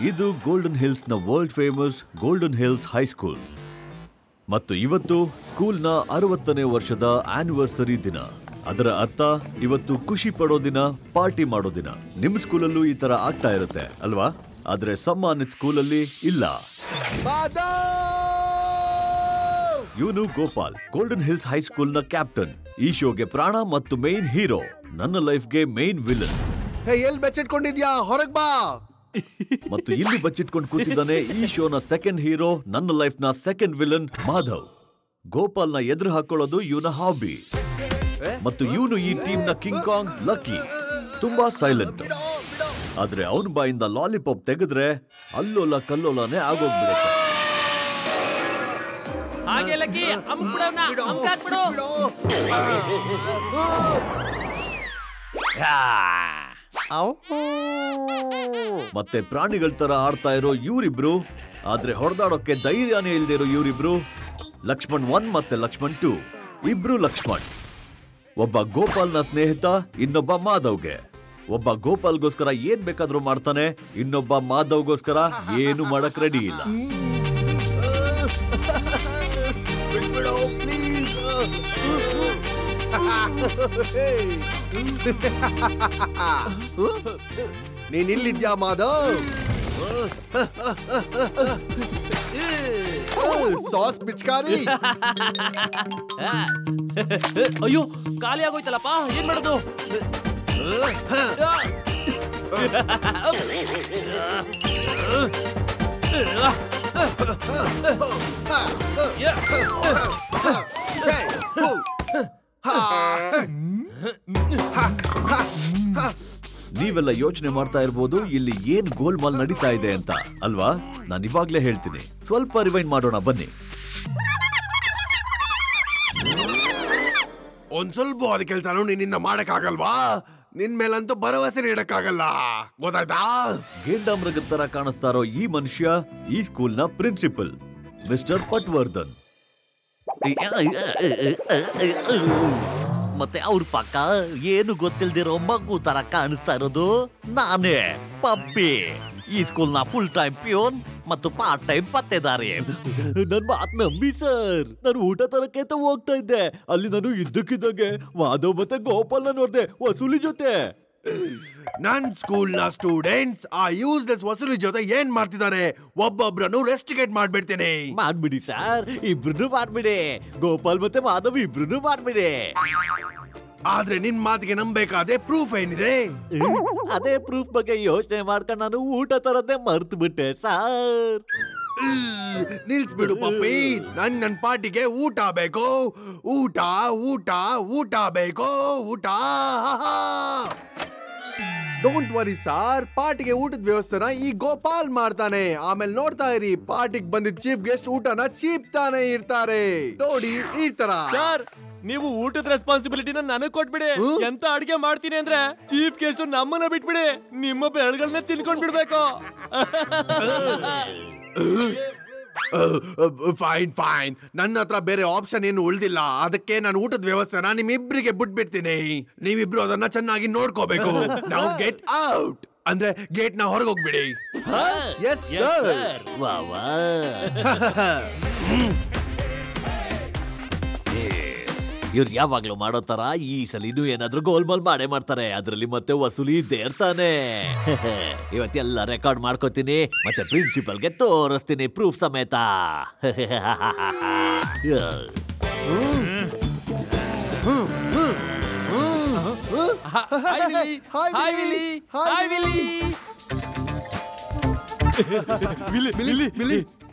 ಇದು golden hills ನ world famous golden hills high school ಮತ್ತು ಇವತ್ತು ಸ್ಕೂಲ್ನ 60ನೇ ವರ್ಷದ ಆನಿವರ್ಸರಿ ದಿನ. ಅದರ ಅರ್ಥ ಇವತ್ತು ಖುಷಿ ಪಡೋ ದಿನ, ಪಾರ್ಟಿ ಮಾಡೋ ದಿನ. ನಿಮ್ ಸ್ಕೂಲಲ್ಲೂ ಈ ತರ ಆಗ್ತಾ ಇರುತ್ತೆ ಅಲ್ವಾ? ಆದ್ರೆ ಸಮ್ಮಾನಿತ್ ಸ್ಕೂಲಲ್ಲಿ ಇಲ್ಲ. ಇವನು ಗೋಪಾಲ್, ಗೋಲ್ಡನ್ ಹಿಲ್ಸ್ ಹೈಸ್ಕೂಲ್ ನ ಕ್ಯಾಪ್ಟನ್. ಈ ಶೋಗೆ ಪ್ರಾಣ ಮತ್ತು ಮೇನ್ ಹೀರೋ. ನನ್ನ ಲೈಫ್ಗೆ ಮೇನ್ ವಿಲನ್. ಎಲ್ಲಿ ಬಚ್ಚಿಟ್ಕೊಂಡಿದ್ಯಾ? ಹೊರಗ್ ಬಾ. ಮತ್ತು ಇಲ್ಲಿ ಬಚ್ಚಿಟ್ಕೊಂಡು ಕೂತಿದ್ದಾನೆ ಈ ಶೋನ ಸೆಕೆಂಡ್ ಹೀರೋ, ನನ್ನ ಲೈಫ್ ನ ಸೆಕೆಂಡ್ ವಿಲನ್ ಮಾಧವ್. ಗೋಪಾಲ್ ನ ಎದುರು ಹಾಕೊಳ್ಳೋದು ಇವನ ಹಾಬಿ. ಮತ್ತು ಇವನು ಈ ಟೀಮ್ ನ ಕಿಂಗ್ ಕಾಂಗ್ ಲಕ್ಕಿ. ತುಂಬಾ ಸೈಲೆಂಟ್. ಆದ್ರೆ ಅವನ ಬಾಯಿಂದ ಲಾಲಿಪಾಪ್ ತೆಗೆದ್ರೆ ಅಲ್ಲೋಲ ಕಲ್ಲೋಲನೇ ಆಗೋಗ್ಬಿಡುತ್ತೆ. ಮತ್ತೆ ಪ್ರಾಣಿಗಳ ತರ ಆಡ್ತಾ ಇರೋ ಇವರಿಬ್ರು, ಆದ್ರೆ ಹೊಡೆದಾಡೋಕೆ ಧೈರ್ಯನೇ ಇಲ್ದಿರೋ ಇವರಿಬ್ರು ಲಕ್ಷ್ಮಣ್ 1 ಮತ್ತೆ ಲಕ್ಷ್ಮಣ್ 2. ಇಬ್ರು ಲಕ್ಷ್ಮಣ್. ಒಬ್ಬ ಗೋಪಾಲ್ನ ಸ್ನೇಹಿತ, ಇನ್ನೊಬ್ಬ ಮಾಧವ್ಗೆ. ಒಬ್ಬ ಗೋಪಾಲ್ಗೋಸ್ಕರ ಏನ್ ಬೇಕಾದ್ರೂ ಮಾಡ್ತಾನೆ, ಇನ್ನೊಬ್ಬ ಮಾಧವ್ಗೋಸ್ಕರ ಏನು ಮಾಡಕ್ ರೆಡಿ ಇಲ್ಲ. ನೀನ್ ಇಲ್ಲಿದ್ಯಾ ಮಾಧವ್? ಸಾಸ್ ಪಿಚ್ಕಾರಿ. ಅಯ್ಯೋ, ಖಾಲಿ ಆಗೋಯ್ತಲ್ಲಪ್ಪ, ಏನ್ ಮಾಡೋದು? ನೀವೆಲ್ಲ ಯೋಚನೆ ಮಾಡ್ತಾ ಇರ್ಬೋದು ಇಲ್ಲಿ ಏನ್ ಗೋಲ್ಮಾಲ್ ನಡೀತಾ ಇದೆ ಅಂತ ಅಲ್ವಾ? ನಾನು ಇವಾಗ್ಲೇ ಹೇಳ್ತೀನಿ. ಸ್ವಲ್ಪ ರಿವೈಂಡ್ ಮಾಡೋಣ ಬನ್ನಿ. ಒಂದ್ ಸ್ವಲ್ಪ ಅದ ಕೆಲ್ಸನೂ ನಿನ್ನಿಂದ ಮಾಡಕ್ ಆಗಲ್ವಾ? ನಿನ್ ಮೇಲಂತೂ ಭರವಸೆ ನೀಡಕ್ಕಾಗಲ್ಲ, ಗೊತ್ತಾಯ್ತಾ? ಗೇಂಡಾಮೃಗದ ತರ ಕಾಣಿಸ್ತಾ ಇರೋ ಈ ಮನುಷ್ಯ ಈ ಸ್ಕೂಲ್ ನ ಪ್ರಿನ್ಸಿಪಲ್ ಮಿಸ್ಟರ್ ಪಟ್ವರ್ಧನ್. ಮತ್ತೆ ಅವ್ರ ಪಕ್ಕ ಏನು ಗೊತ್ತಿಲ್ದಿರೋ ಮಗು ತರ ಕಾಣಿಸ್ತಾ ಇರೋದು ನಾನೇ, ಪಪ್ಪಿ. ಈ ಸ್ಕೂಲ್ ನ ಫುಲ್ ಟೈಮ್ ಪ್ಯೂನ್ ಮತ್ತು ಪಾರ್ಟ್ ಟೈಮ್ ಪತ್ತೆದಾರಿ. ನನ್ ಮಾತ್ ನಂಬಿ ಸರ್. ನಾನು ಊಟ ತರಕ್ಕೆ ಅಂತ ಹೋಗ್ತಾ ಇದ್ದೆ. ಅಲ್ಲಿ ನಾನು ಇದ್ದಕ್ಕಿದ್ದಂಗೆ ಮಾಧವ್ ಮತ್ತೆ ಗೋಪಾಲ್ನ ನೋಡ್ದೆ ವಸೂಲಿ ಜೊತೆ. ನನ್ ಸ್ಕೂಲ್ ನ ಸ್ಟೂಡೆಂಟ್ಸ್ ಆ ಯೂಸ್ಲೆಸ್ ವಸೂಲಿ ಜೊತೆ ಏನ್ ಮಾಡ್ತಿದ್ದಾರೆ? ಒಬ್ಬೊಬ್ರನ್ನು ರೆಸ್ಟಿಗೇಟ್ ಮಾಡ್ಬಿಡ್ತೀನಿ. ಮಾಡ್ಬಿಡಿ ಸರ್, ಇಬ್ರು ಮಾಡ್ಬಿಡಿ. ಗೋಪಾಲ್ ಮತ್ತೆ ಮಾಧವ್ ಇಬ್ರು ಮಾಡ್ಬಿಡಿ. ಆದ್ರೆ ನಿನ್ ಮಾತಿಗೆ ನಂಬೇಕಾದ್ರೆ ಪ್ರೂಫ್ ಏನಿದೆ? ಅದೇ ಪ್ರೂಫ್ ಬಗ್ಗೆ ಯೋಚನೆ ಮಾಡ್ಕೊಂಡು ನಾನು ಊಟ ತರದೇ ಮರ್ತು ಬಿಟ್ಟೆ ಸರ್. ನಿಲ್ಸ್ಬಿಡು ಪಪ್ಪಿ. ನನ್ ಪಾರ್ಟಿಗೆ ಊಟ ಬೇಕು. ಊಟ ಊಟ ಊಟ ಬೇಕು. ಊಟ. ಡೋಂಟ್ ವರಿ ಸಾರ್, ಪಾರ್ಟಿಗೆ ಊಟದ ವ್ಯವಸ್ಥೆನ ಈ ಗೋಪಾಲ್ ಮಾಡ್ತಾನೆ. ಆಮೇಲೆ ನೋಡ್ತಾ ಇರಿ, ಪಾರ್ಟಿಗೆ ಬಂದಿದ್ದ ಚೀಫ್ ಗೆಸ್ಟ್ ಊಟನ ಚೀಪ್ ತಾನೇ ಇರ್ತಾರೆ. ನೋಡಿ ಈ ತರ. ಸರ್, ನೀವು ಊಟದ ರೆಸ್ಪಾನ್ಸಿಬಿಲಿಟಿನ ನನಗ್ ಕೊಟ್ಬಿಡಿ. ಎಂತ ಅಡಿಗೆ ಮಾಡ್ತೀನಿ ಅಂದ್ರೆ ಚೀಫ್ ಗೆಸ್ಟ್ ನಮ್ಮನ್ನ ಬಿಟ್ಬಿಡಿ. ನಿಮ್ಮ ಬೆರಳಗಳನ್ನ ತಿನ್ಕೊಂಡ್ ಬಿಡ್ಬೇಕು. Fine fine. ನನ್ನ ಹತ್ರ ಬೇರೆ ಆಪ್ಷನ್ ಏನು ಉಳ್ದಿಲ್ಲ. ಅದಕ್ಕೆ ನಾನು ಊಟದ ವ್ಯವಸ್ಥೆನ ನಿಮ್ಮಿಬ್ರಿಗೆ ಬಿಟ್ಬಿಡ್ತೀನಿ. ನೀವಿಬ್ರು ಅದನ್ನ ಚೆನ್ನಾಗಿ ನೋಡ್ಕೋಬೇಕು. ನಾವು ಗೆಟ್ ಔಟ್ ಅಂದ್ರೆ ಗೇಟ್ ನ ಹೊರಗೆ ಹೋಗ್ಬಿಡಿ. Yes sir. ಇವ್ರು ಯಾವಾಗ್ಲೂ ಮಾಡೋ ತರ ಈ ಸಲಿನೂ ಏನಾದ್ರೂ ಗೋಲ್ಮಾಲ್ ಮಾಡೇ ಮಾಡ್ತಾರೆ. ಅದ್ರಲ್ಲಿ ಮತ್ತೆ ವಸೂಲಿ ಇದ್ದೇ ಇರ್ತಾನೆ. ಇವತ್ತೆಲ್ಲ ರೆಕಾರ್ಡ್ ಮಾಡ್ಕೋತೀನಿ ಮತ್ತೆ ಪ್ರಿನ್ಸಿಪಲ್ಗೆ ತೋರಿಸ್ತೀನಿ ಪ್ರೂಫ್ ಸಮೇತ.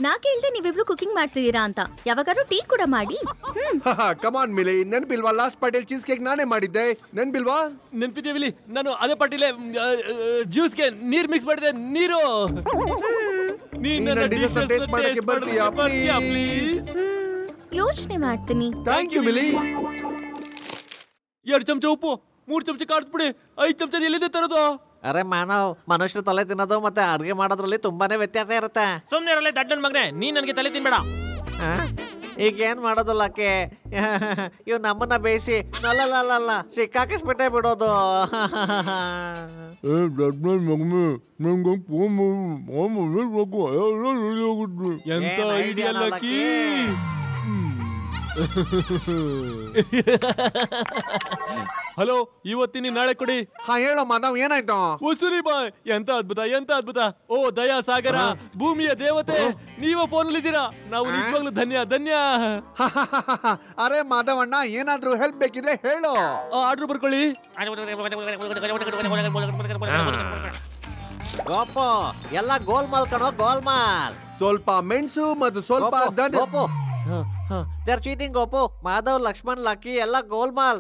ನಾ ಕೇಳ್ದೆ ನೀವಿಬ್ರು ಕುಕಿಂಗ್ ಮಾಡ್ತಿದ್ದೀರಾ ಅಂತ. ಯಾವಾಗಾದ್ರೂ ಟೀ ಕೂಡ ಮಾಡಿ. ಕಮಾನ್ ಮಿಲಿ, ನೆನ್ಪಿಲ್ವಾ ಲಾಸ್ಟ್ ಪಾರ್ಟಿಲ್ ಚೀಸ್ ಕೇಕ್ ನಾನೇ ಮಾಡಿದ್ದೆ? ನೆನ್ಪಿಲ್ವಾ? ನೆನ್ಪಿದ್ಯಾ ವಿಲಿ? ನಾನು ಅದೇ ಪಾರ್ಟಿಲೆ ಜ್ಯೂಸ್ಗೆ ನೀರ್ ಮಿಕ್ಸ್ ಮಾಡಿದೆ. ನೀರು ಯೋಚನೆ ಮಾಡ್ತೀನಿ. Thank you milli. 2 ಚಮಚ ಉಪ್ಪು, 3 ಚಮಚ ಕಾಡ್ಸ್ಬಿಡಿ. 5 ಚಮಚ ಎಲ್ಲಿದೆ ತರೋದು? ಅರೆ ಮಾನವ್, ಮನುಷ್ಯರು ತಲೆ ತಿನ್ನೋದು ಮತ್ತೆ ಅಡ್ಗೆ ಮಾಡೋದ್ರಲ್ಲಿ ತುಂಬಾನೇ ವ್ಯತ್ಯಾಸ ಇರುತ್ತೆ. ಸುಮ್ನೆ ಇರಲ್ಲ ದಡ್ಡನ್ ಮಗನೆ, ನೀನ್ ನನಗೆ ತಲೆ ತಿನ್ಬೇಡ. ಈಗ ಏನ್ ಮಾಡೋದು ಲಕ್ಕಿ? ಇವ್ ನಮ್ಮನ್ನ ಬೇಯಿಸಿ ನಲ್ಲ ಸಿಕ್ಕಾಕಿಸ್ಬಿಟ್ಟೆ ಬಿಡೋದು. ಎಂತ ಐಡಿಯಾ ಲಕ್ಕಿ. ಹಲೋ, ಇವತ್ತಿನ ನಾಳೆ ಕೊಡಿ. ಹಾ ಹೇಳೋ ಮಾಧವ್, ಏನಾಯ್ತು? ವಸೂಲಿ ಬಾಯ್, ಎಂತ ಅದ್ಭುತ, ಎಂತ ಅದ್ಭುತ. ಓ ದಯಾ ಸಾಗರ, ಭೂಮಿಯ ದೇವತೆ, ನೀವ ಫೋನ್ ಇದ್ದೀರಾ. ನಾವು ನಿಜವಾಗ್ಲೂ ಧನ್ಯ ಧನ್ಯ. ಅರೆ ಮಾಧವಣ್ಣ, ಏನಾದ್ರೂ ಹೆಲ್ಪ್ ಬೇಕಿದ್ರೆ ಹೇಳು. ಆರ್ಡರ್ ಬರ್ಕೊಳ್ಳಿ. ಗೋಪು ಎಲ್ಲ ಗೋಲ್ಮಾಲ್ ಕಣೋ, ಗೋಲ್ಮಾಲ್. ಸ್ವಲ್ಪ ಮೆಣಸು ಮತ್ತು ಸ್ವಲ್ಪ Gopu they are cheating. Gopu, Madhav, Lakshman, Lucky ಎಲ್ಲ ಗೋಲ್ಮಾಲ್.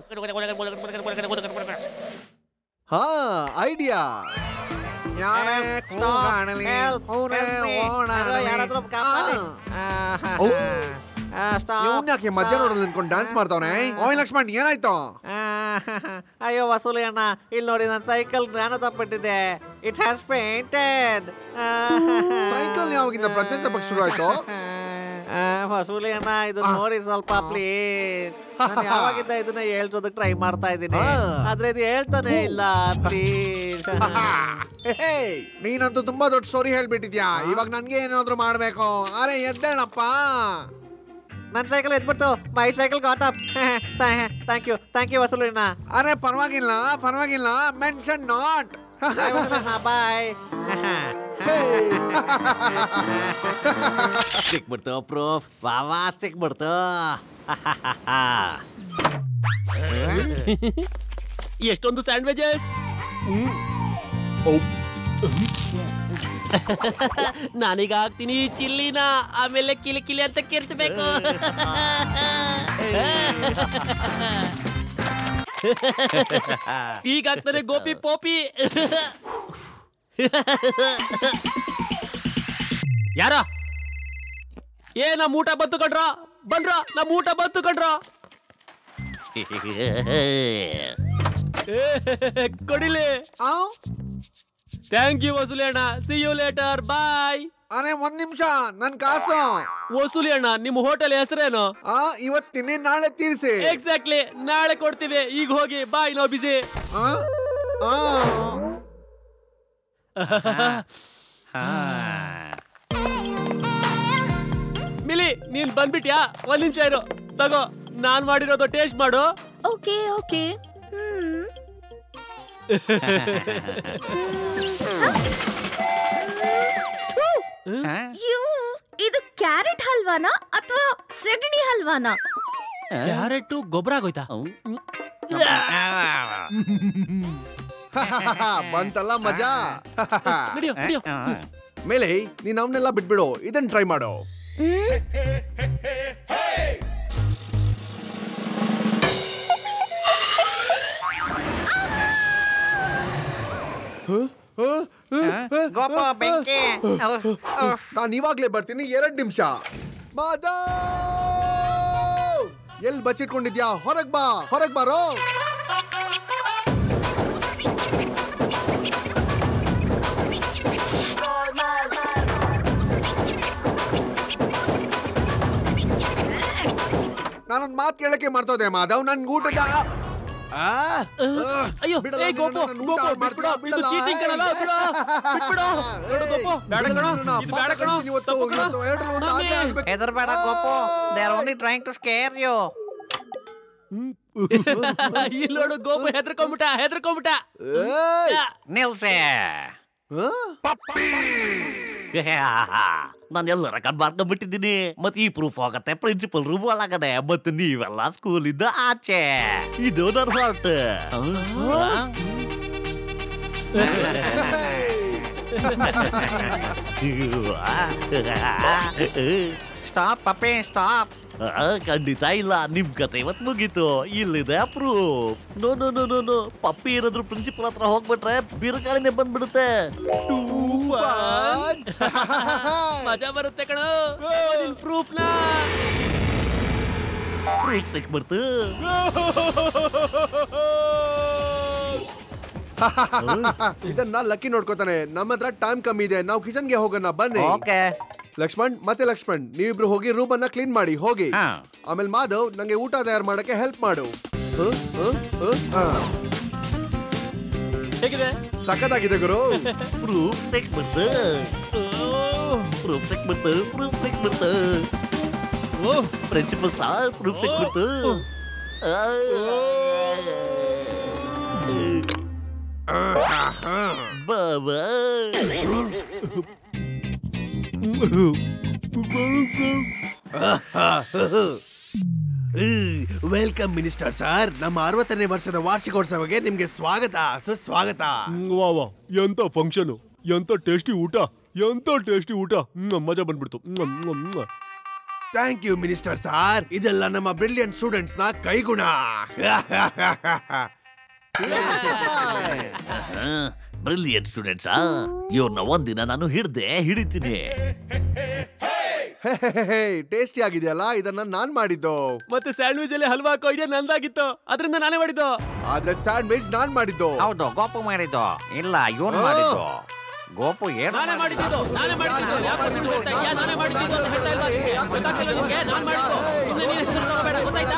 ಹಾ ಐಡಿಯಾ. ಯಾಕೆ ಮಧ್ಯಾಹ್ನ ನೋಡೋದು ಅನ್ಕೊಂಡು ಡ್ಯಾನ್ಸ್ ಮಾಡ್ತಾವನೆ? ಓಯ್ ಲಕ್ಷ್ಮಣ್, ಏನಾಯ್ತು? ಅಯ್ಯೋ ವಸೂಲಿ ಅಣ್ಣ, ಇಲ್ಲಿ ನೋಡಿ ನನ್ನ ಸೈಕಲ್ ಜ್ಞಾನ ತಪ್ಪಿಟ್ಟಿದೆ. It has fainted. ಸೈಕಲ್ ಯಾವಾಗಿಂದ ಪ್ರತ್ಯೇಕ ಪಕ್ಷ ಶುರು ಆಯ್ತು? ವಸೂಲಿ ಅಣ್ಣ, ಇದು ನೋಡಿ ಸ್ವಲ್ಪ ಪ್ಲೀಸ್. ನಾನು ಯಾವಾಗಿಂದ ಇದನ್ನ ಹೇಳ್ಸೋದಕ್ಕೆ ಟ್ರೈ ಮಾಡ್ತಾ ಇದ್ದೀನಿ, ಆದ್ರೆ ಇದು ಹೇಳ್ತಾನೆ ಇಲ್ಲ. ಪ್ಲೀಸ್ ನೀನಂತೂ ತುಂಬಾ ದೊಡ್ಡ ಸ್ಟೋರಿ ಹೇಳ್ಬಿಟ್ಟಿದ್ಯಾ. ಇವಾಗ ನನ್ಗೆ ಏನಾದ್ರು ಮಾಡ್ಬೇಕು. ಅರೆ ಎದ್ದೇಳಪ್ಪ. ನನ್ನ ಸೈಕಲ್ ಎದ್ಬಿಡ್ತು. My cycle got up. Thank you ವಸೂಲಿ ಅಣ್ಣ. ಅರೆ ಪರವಾಗಿಲ್ಲ ಪರವಾಗಿಲ್ಲ, ಮೆನ್ಷನ್ ನಾಟ್. ಬಾಯ್. ಸ್ಟಿಕ್ ಬಿಡ್ತು ಪ್ರೂಫ್. ವಾವಾ ಸ್ಟಿಕ್ ಬಿಡ್ತು. ಎಷ್ಟೊಂದು ಸ್ಯಾಂಡ್ವಿಚಸ್. ನಾನೀಗ ಹಾಕ್ತೀನಿ ಚಿಲ್ಲಿನ, ಆಮೇಲೆ ಕಿಲಿ ಕಿಲಿ ಅಂತ ಕಿರ್ಚಬೇಕು. ಈಗ ಹಾಕ್ತಾರೆ ಗೋಪಿ ಪೋಪಿ. ಯಾರ ನಮ್ ಊಟ ಬಂತು ಕಣ್ರ, ಬನ್ರ ನಮ್ ಊಟ ಬಂತು ಕಣ್ರ. ಕೊಡಿಲಿ. ಥ್ಯಾಂಕ್ ಯು ವಸೂಲಿ ಅಣ್ಣ. ಸಿ ಯು ಲೇಟರ್, ಬಾಯ್. ಅರೆ ಒಂದ್ ನಿಮಿಷ, ನನ್ ಕಾಸು. ವಸೂಲಿ ಅಣ್ಣ, ನಿಮ್ಮ ಹೋಟೆಲ್ ಹೆಸರೇನು? ಇವತ್ತಿನ ನಾಳೆ ತೀರಿಸಿ. ಎಕ್ಸಾಕ್ಟ್ಲಿ, ನಾಳೆ ಕೊಡ್ತೀವಿ. ಈಗ ಹೋಗಿ ಬಾಯ್, ನಾವು ಬಿಸಿ. ಮಿಲಿ, ನೀನ್ ಬಂದ್ಬಿಟ್ಯಾ? ಒಂದ್ ನಿಮಿಷ ಇರು, ತಗೋ ನಾನ್ ಮಾಡಿರೋದು ಟೇಸ್ಟ್ ಮಾಡು. Okay okay. ಇದು ಕ್ಯಾರೆಟ್ ಹಲ್ವಾನಾ ಅಥವಾ ಸೆಗಣಿ ಹಲ್ವಾನಾ? ಕ್ಯಾರೆಟ್ ಗೊಬ್ಬರ ಆಗೋಯ್ತಾ? ಬಂತಲ್ಲ ಮಜಾ. ನಡಿಯೋ ನಡಿಯೋ. ಮೇಲೆ ನೀನ್ ಅವನ್ನೆಲ್ಲ ಬಿಟ್ಬಿಡು, ಇದನ್ನ ಟ್ರೈ ಮಾಡು. ನಾನು ಇವಾಗ್ಲೇ ಬರ್ತೀನಿ, 2 ನಿಮಿಷ. ಎಲ್ಲಿ ಬಚ್ಚಿಟ್ಕೊಂಡಿದ್ಯಾ? ಹೊರಗ್ ಬಾ, ಹೊರಗ್ ಬಾರೋ. ನಾನೊಂದ್ ಮಾತು ಕೇಳಕ್ಕೆ ಮಾಡ್ತೋದೆ ಮಾಧವ್. ನನ್ ಊಟದ ಅಯ್ಯೋ, ಗೋಪು ಬಿಟ್ಬಿಡು, ಇದು ಚೀಟಿಂಗ್ ಕಣಲ್ಲ, ಬಿಡು ಬಿಟ್ಬಿಡು. ನೋಡು ಗೋಪು, ಬೇಡ ಕಣೋ, ಇದು ಬೇಡ ಕಣೋ, ತಪ್ಪು ಕಣೋ. ಹೆದರ್ಬೇಡ Gopu, they are only trying to scare you. ಇಲ್ಲಿ ನೋಡು ಗೋಪು, ಹೆದರ್ಕೊಂಬಿಟ್ಟ. ನಿಲ್ಸೆ. ನಾನು ಎಲ್ಲರ ಮಾಡ್ಕೊಂಡ್ಬಿಟ್ಟಿದ್ದೀನಿ. ಮತ್ತೆ ಈ ಪ್ರೂಫ್ ಹೋಗತ್ತೆ ಪ್ರಿನ್ಸಿಪಲ್ ರೂಮ್ ಒಳಗಡೆ, ಮತ್ತೆ ನೀವೆಲ್ಲ ಸ್ಕೂಲಿಂದ ಆಚೆ. ಇದು ನನ್ನ ಹಾರ್ಟ್. Stop ಪಪ್ಪೆ, stop. ಖಂಡಿತ ಇಲ್ಲ, ನಿಮ್ ಕತೆ ಇವತ್ತು ಮುಗೀತು. ಇಲ್ಲಿದೆ proof. No no no no no, Pappi ಏನಾದ್ರು ಪ್ರಿನ್ಸಿಪಲ್ ಹತ್ರ ಹೋಗ್ಬಿಟ್ರೆ ಬಿರುಗಾಳಿನೇ ಬಂದ್ಬಿಡುತ್ತೆ. ಮಜಾ ಬರುತ್ತೆ ಕಣೋ. ಪ್ರೂಫ್ ಸಿಕ್ಬಿಡ್ತು. ಇದನ್ನ ಲಕ್ಕಿ ನೋಡ್ಕೋತಾನೆ. ನಮ್ಮ ಹತ್ರ ಟೈಮ್ ಕಮ್ಮಿ ಇದೆ, ನಾವು ಕಿಚನ್ಗೆ ಹೋಗೋಣ ಬನ್ನಿ. ಓಕೆ. ಲಕ್ಷ್ಮಣ್ ಮತ್ತೆ ಲಕ್ಷ್ಮಣ್ ನೀವಿಬ್ರು ಹೋಗಿ ರೂಮ್ ಅನ್ನ ಕ್ಲೀನ್ ಮಾಡಿ ಹೋಗಿ. ಆಮೇಲೆ ಮಾಧವ್ ನಂಗೆ ಊಟ ತಯಾರು ಮಾಡಕ್ಕೆ ಹೆಲ್ಪ್ ಮಾಡು. ಹೇಗಿದೆ? ಸಖತ್ತಾಗಿದೆ ಗುರು. ಪ್ರೂಫ್ ಟೆಕ್ ಬಂತು. ಪ್ರೂಫ್ ಟೆಕ್ ಬಂತು. ಪ್ರೂಫ್ ಟೆಕ್ ಬಂತು. ಪ್ರಿನ್ಸಿಪಲ್ ಸಾರ್ ಪ್ರೂಫ್ ಟೆಕ್ ಬಂತು. ಬಾಬಾ ವೆಲ್ಕಮ್ ಮಿನಿಸ್ಟರ್ ಸರ್. ನಮ್ಮ 60ನೇ ವರ್ಷದ ವಾರ್ಷಿಕೋತ್ಸವಕ್ಕೆ ನಿಮ್ಗೆ ಸ್ವಾಗತ, ಸುಸ್ವಾಗತ. ವಾ ವಾ, ಎಂತ ಫಂಕ್ಷನ್, ಎಂತ ಟೇಸ್ಟಿ ಊಟ, ಎಂತ ಟೇಸ್ಟಿ ಊಟ. ಮಜಾ ಬಂದ್ಬಿಡ್ತು. Thank you minister sir. ಇದೆಲ್ಲ ನಮ್ಮ ಬ್ರಿಲಿಯಂಟ್ ಸ್ಟೂಡೆಂಟ್ಸ್ ನ ಕೈಗುಣ. ಬ್ರಿಲಿಯಂಟ್ ಸ್ಟೂಡೆಂಟ್ಸಾ? ಇವ್ರನ್ನ ಒಂದಿನ ನಾನು ಹಿಡಿತೀನಿ. ಟೇಸ್ಟಿ ಆಗಿದೆಯಲ್ಲ, ಇದನ್ನ ನಾನ್ ಮಾಡಿದ್ದು. ಮತ್ತೆ ಸ್ಯಾಂಡ್ವಿಚ್ ಅಲ್ಲಿ ಹಲ್ವಾ ಹಾಕೋ ಐಡಿಯಾ ನಂದಾಗಿತ್ತು, ಅದರಿಂದ ನಾನೇ ಮಾಡಿದ್ದು. ಆದ್ರೆ ಸ್ಯಾಂಡ್ವಿಚ್ ನಾನ್ ಮಾಡಿದ್ದು. ಹೌದು, ಗೋಪು ಮಾಡಿದ್ದು. ಇಲ್ಲ, ಇವನು ಮಾಡಿದ್ದು. ಗೋಪು ಏನು ನಾನೇ ಮಾಡಿದ್ದು. ನಾನೇ ಮಾಡಿದ್ದು. ಯಾಕೆ ಗೊತ್ತಾಗ್ತಾ ಇದೆಯಾ? ನಾನೇ ಮಾಡಿದ್ದು ಅಂತ ಹೇಳ್ತಾ ಇಲ್ವಾ? ಗೊತ್ತಾಗ್ತಿಲ್ವಾ ನಿಮ್ಗೆ? ನಾನ್ ಮಾಡಿದ್ದು. ಸುಮ್ಮನೆ ನೀನು ಹೆಸರು ತಗೋಬೇಡ, ಗೊತ್ತಾಯ್ತಾ?